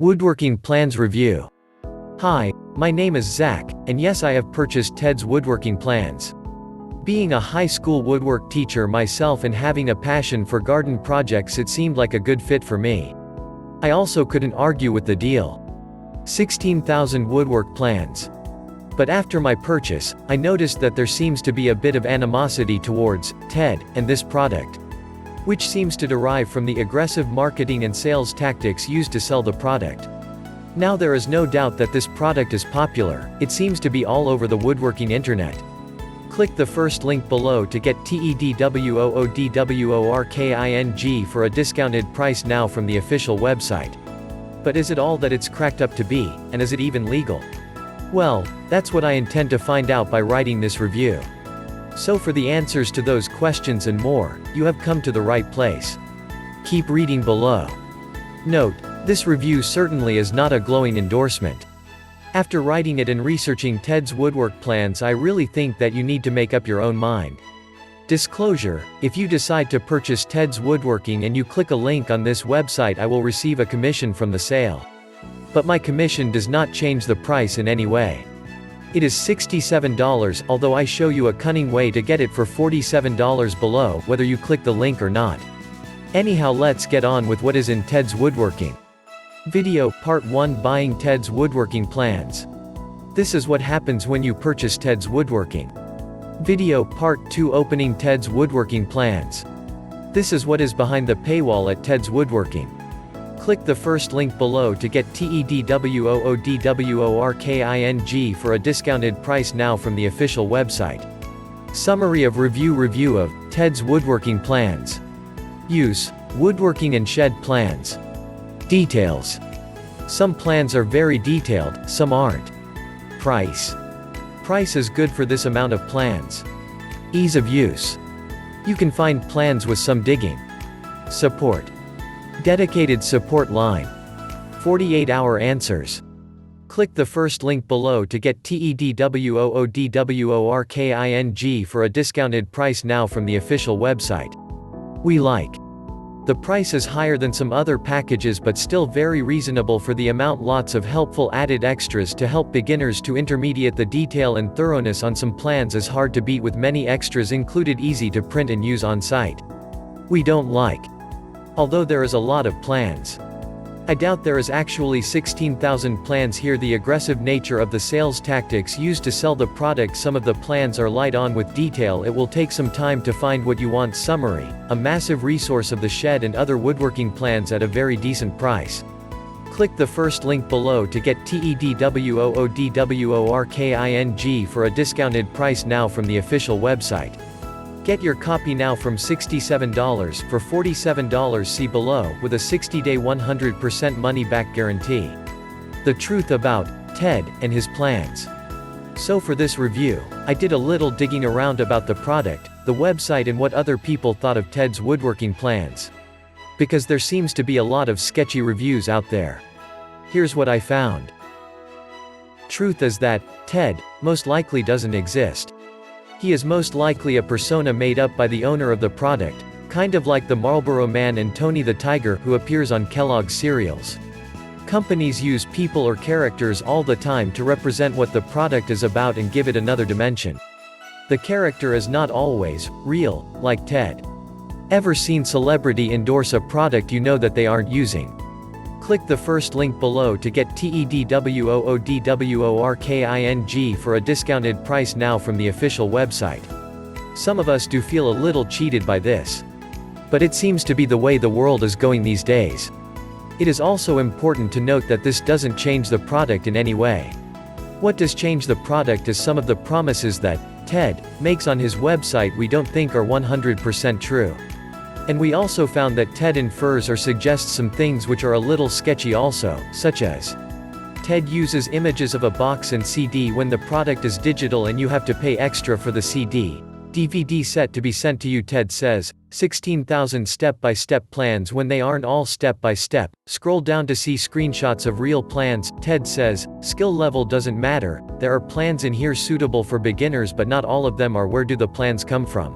Woodworking Plans Review. Hi, my name is Zach, and yes, I have purchased Ted's Woodworking Plans. Being a high school woodwork teacher myself and having a passion for garden projects, it seemed like a good fit for me. I also couldn't argue with the deal. 16,000 woodwork plans. But after my purchase, I noticed that there seems to be a bit of animosity towards Ted and this product, which seems to derive from the aggressive marketing and sales tactics used to sell the product. Now there is no doubt that this product is popular. It seems to be all over the woodworking internet. Click the first link below to get TedsWoodworking for a discounted price now from the official website. But is it all that it's cracked up to be, and is it even legal? Well, that's what I intend to find out by writing this review. So for the answers to those questions and more, you have come to the right place. Keep reading below. Note, this review certainly is not a glowing endorsement. After writing it and researching Ted's Woodwork Plans, I really think that you need to make up your own mind. Disclosure: if you decide to purchase Ted's Woodworking and you click a link on this website, I will receive a commission from the sale. But my commission does not change the price in any way. It is $67, although I show you a cunning way to get it for $47 below, whether you click the link or not. Anyhow, let's get on with what is in Ted's Woodworking. Video, Part 1: Buying Ted's Woodworking Plans. This is what happens when you purchase Ted's Woodworking. Video, Part 2: Opening Ted's Woodworking Plans. This is what is behind the paywall at Ted's Woodworking. Click the first link below to get TedsWoodworking for a discounted price now from the official website. Summary of Review of Ted's Woodworking Plans. Use: woodworking and shed plans. Details: some plans are very detailed, some aren't. Price: price is good for this amount of plans. Ease of use: you can find plans with some digging. Support: dedicated support line. 48-hour answers. Click the first link below to get TedsWoodworking for a discounted price now from the official website. We like. The price is higher than some other packages but still very reasonable for the amount. Lots of helpful added extras to help beginners to intermediate. The detail and thoroughness on some plans is hard to beat with many extras included, easy to print and use on site. We don't like. Although there is a lot of plans. I doubt there is actually 16,000 plans here. The aggressive nature of the sales tactics used to sell the product. Some of the plans are light on with detail. It will take some time to find what you want. Summary: a massive resource of the shed and other woodworking plans at a very decent price. Click the first link below to get TedsWoodworking for a discounted price now from the official website. Get your copy now from $67 for $47. See below, with a 60-day 100% money-back guarantee. The truth about Ted and his plans. So for this review, I did a little digging around about the product, the website, and what other people thought of Ted's Woodworking Plans. Because there seems to be a lot of sketchy reviews out there. Here's what I found. Truth is that Ted most likely doesn't exist. He is most likely a persona made up by the owner of the product, kind of like the Marlboro Man and Tony the Tiger who appears on Kellogg's cereals. Companies use people or characters all the time to represent what the product is about and give it another dimension. The character is not always real, like Ted. Ever seen celebrity endorse a product you know that they aren't using? Click the first link below to get TedsWoodworking for a discounted price now from the official website. Some of us do feel a little cheated by this. But it seems to be the way the world is going these days. It is also important to note that this doesn't change the product in any way. What does change the product is some of the promises that Ted makes on his website we don't think are 100% true. And we also found that Ted infers or suggests some things which are a little sketchy also, such as Ted uses images of a box and CD when the product is digital and you have to pay extra for the CD/DVD set to be sent to you. Ted says 16,000 step-by-step plans when they aren't all step-by-step. Scroll down to see screenshots of real plans. Ted says skill level doesn't matter, there are plans in here suitable for beginners but not all of them are. Where do the plans come from?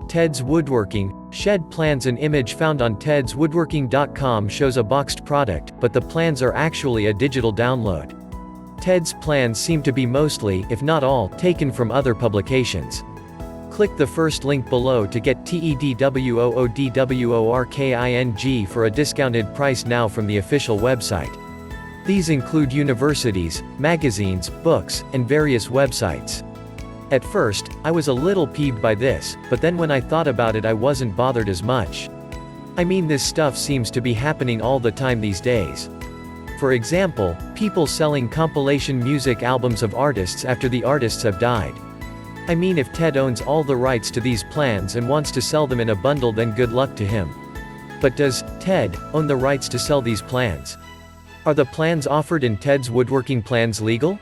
Ted's Woodworking Shed plans. An image found on tedswoodworking.com shows a boxed product, but the plans are actually a digital download. Ted's plans seem to be mostly, if not all, taken from other publications. Click the first link below to get TedsWoodworking for a discounted price now from the official website. These include universities, magazines, books, and various websites. At first, I was a little peeved by this, but then when I thought about it I wasn't bothered as much. I mean, this stuff seems to be happening all the time these days. For example, people selling compilation music albums of artists after the artists have died. I mean, if Ted owns all the rights to these plans and wants to sell them in a bundle, then good luck to him. But does Ted own the rights to sell these plans? Are the plans offered in Ted's Woodworking Plans legal?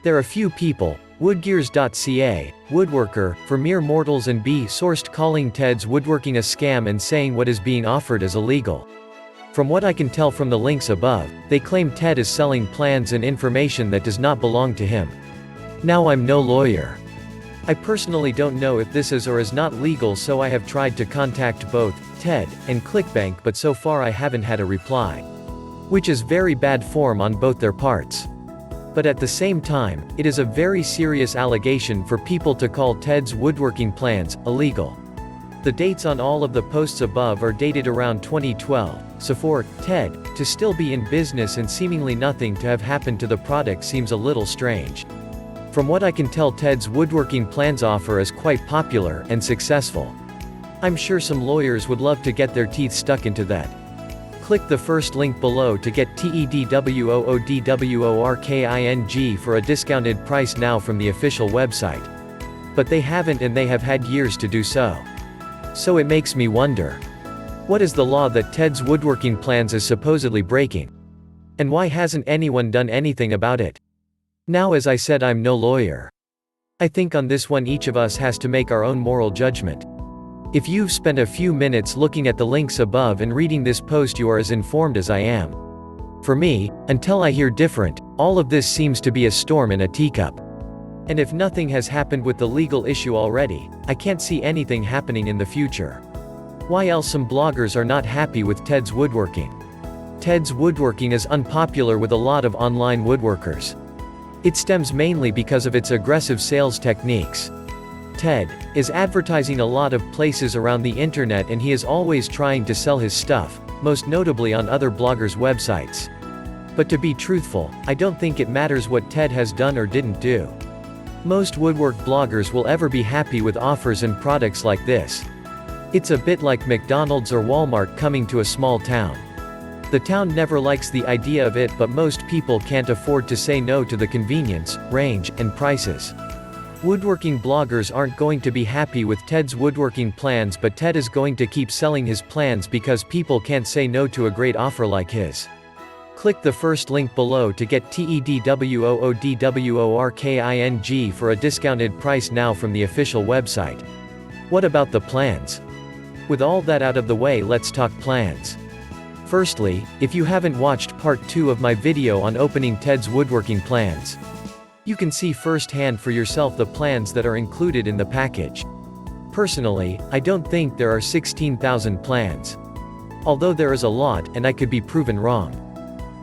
There are few people, woodgears.ca, Woodworker, for mere mortals and sourced calling Ted's Woodworking a scam and saying what is being offered is illegal. From what I can tell from the links above, they claim Ted is selling plans and information that does not belong to him. Now, I'm no lawyer. I personally don't know if this is or is not legal, so I have tried to contact both Ted and ClickBank, but so far I haven't had a reply. Which is very bad form on both their parts. But at the same time, it is a very serious allegation for people to call Ted's Woodworking Plans illegal. The dates on all of the posts above are dated around 2012, so for Ted to still be in business and seemingly nothing to have happened to the product seems a little strange. From what I can tell, Ted's Woodworking Plans offer is quite popular and successful. I'm sure some lawyers would love to get their teeth stuck into that. Click the first link below to get TedsWoodworking for a discounted price now from the official website. But they haven't, and they have had years to do so. So it makes me wonder. What is the law that Ted's Woodworking Plans is supposedly breaking? And why hasn't anyone done anything about it? Now, as I said, I'm no lawyer. I think on this one each of us has to make our own moral judgment. If you've spent a few minutes looking at the links above and reading this post, you are as informed as I am. For me, until I hear different, all of this seems to be a storm in a teacup. And if nothing has happened with the legal issue already, I can't see anything happening in the future. Why else some bloggers are not happy with Ted's Woodworking? Ted's Woodworking is unpopular with a lot of online woodworkers. It stems mainly because of its aggressive sales techniques. Ted is advertising a lot of places around the internet, and he is always trying to sell his stuff, most notably on other bloggers' websites. But to be truthful, I don't think it matters what Ted has done or didn't do. Most woodwork bloggers will ever be happy with offers and products like this. It's a bit like McDonald's or Walmart coming to a small town. The town never likes the idea of it, but most people can't afford to say no to the convenience, range, and prices. Woodworking bloggers aren't going to be happy with Ted's Woodworking Plans, but Ted is going to keep selling his plans because people can't say no to a great offer like his. Click the first link below to get TedsWoodworking for a discounted price now from the official website. What about the plans? With all that out of the way, let's talk plans. Firstly, if you haven't watched part 2 of my video on opening Ted's Woodworking Plans, you can see firsthand for yourself the plans that are included in the package. Personally, I don't think there are 16,000 plans. Although there is a lot, and I could be proven wrong.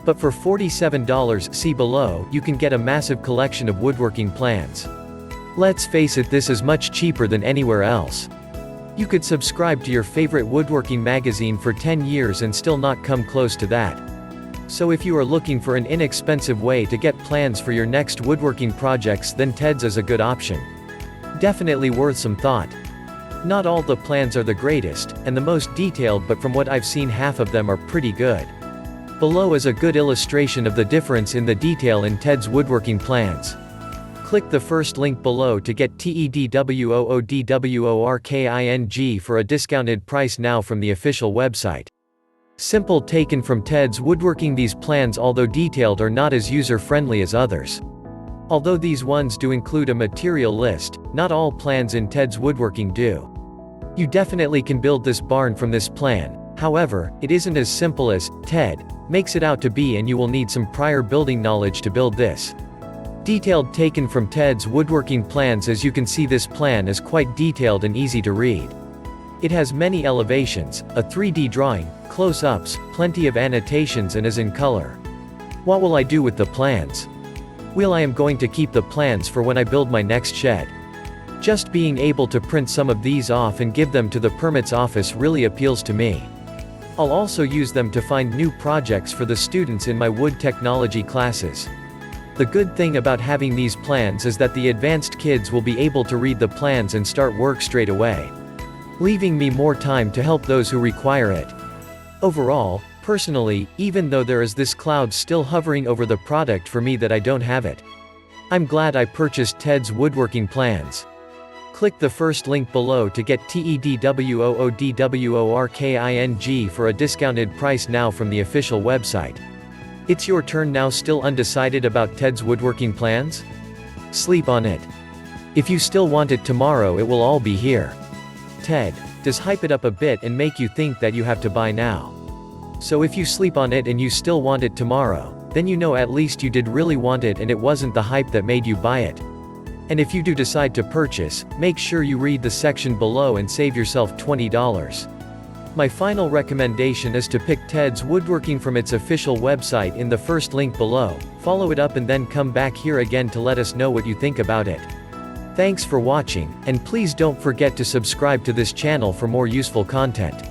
But for $47, see below, you can get a massive collection of woodworking plans. Let's face it, this is much cheaper than anywhere else. You could subscribe to your favorite woodworking magazine for 10 years and still not come close to that. So if you are looking for an inexpensive way to get plans for your next woodworking projects, then Ted's is a good option. Definitely worth some thought. Not all the plans are the greatest, and the most detailed, but from what I've seen, half of them are pretty good. Below is a good illustration of the difference in the detail in Ted's Woodworking Plans. Click the first link below to get TedsWoodworking for a discounted price now from the official website. Simple, taken from Ted's Woodworking. These plans, although detailed, are not as user-friendly as others. Although these ones do include a material list, not all plans in Ted's Woodworking do. You definitely can build this barn from this plan. However, it isn't as simple as Ted makes it out to be, and you will need some prior building knowledge to build this. Detailed, taken from Ted's Woodworking Plans. As you can see, this plan is quite detailed and easy to read. It has many elevations, a 3D drawing, close-ups, plenty of annotations and is in color. What will I do with the plans? Well, I am going to keep the plans for when I build my next shed. Just being able to print some of these off and give them to the permits office really appeals to me. I'll also use them to find new projects for the students in my wood technology classes. The good thing about having these plans is that the advanced kids will be able to read the plans and start work straight away, leaving me more time to help those who require it. Overall, personally, even though there is this cloud still hovering over the product for me that I don't have it, I'm glad I purchased Ted's Woodworking Plans. Click the first link below to get TEDWOODWORKING for a discounted price now from the official website. It's your turn now. Still undecided about Ted's Woodworking Plans? Sleep on it. If you still want it tomorrow, it will all be here. Ted does hype it up a bit and make you think that you have to buy now. So if you sleep on it and you still want it tomorrow, then you know at least you did really want it and it wasn't the hype that made you buy it. And if you do decide to purchase, make sure you read the section below and save yourself $20. My final recommendation is to pick Ted's Woodworking from its official website in the first link below, follow it up and then come back here again to let us know what you think about it. Thanks for watching, and please don't forget to subscribe to this channel for more useful content.